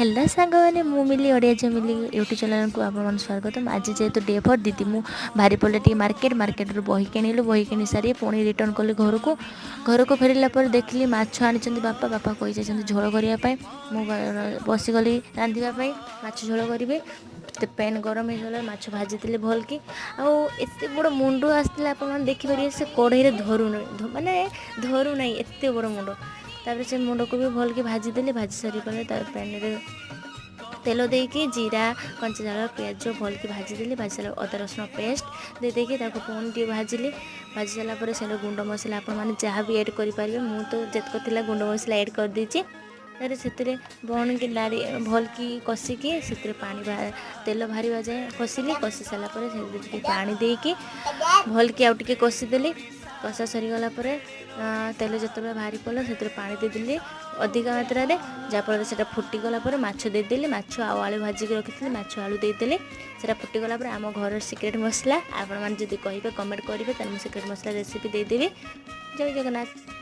Hello सांग मैंने मु मिली ओडिया जो मिली यूट्यूब चैनल को आप स्वागतम। आज जेहेतु डे फर दीदी मु भारी पड़े टी मार्केट रू बही किणिलु बही किणी सारी पुणी रिटर्न कली घर को फेरला पर देखली माछ आनी बापा बापा कही जाइए झोल करने मु बसीगली रांधापी माछ झोल करेंगे। तो पैन गरम होगा माछ भाजी भल कि आते बड़ मुंड आसला आप देखिपारे से कड़े धरू माने धरू ना एत बड़ मुंड तापर से मुंड को भी भल कि भाजीदेली भाजी सारी पर पैन रे तेल देकी जीरा कंचा झाल पियाज भल कि भाजीदेली भाजी सारा अदा रसुण पेस्ट देदेकी पुणी टे भाजिली भाजी सारापर से गुंड मसला आपने जहाँ भी ऐड करेंगे मु तो जितक थी गुंड मसला ऐड कर देची से बन की डाली भल कि कषिकी से पानी तेल बाहर जाए कषी सारापर से पानी देकी भल कि आउ टे कषिदेली कषा सरीगला तेल जो बाहरी पड़ा से पानी देदेली अधिक मात्रा जहाँफल से फुटीगला माछ देदेली माछ आलू भाजिक रखी माछ आलू देदेली से फुटीगला आम घर सिक्रेट मसला आपण मैंने कहे कमेंट करेंगे तो सिक्रेट मसला रेसिपी देदेवी। जय जगन्नाथ।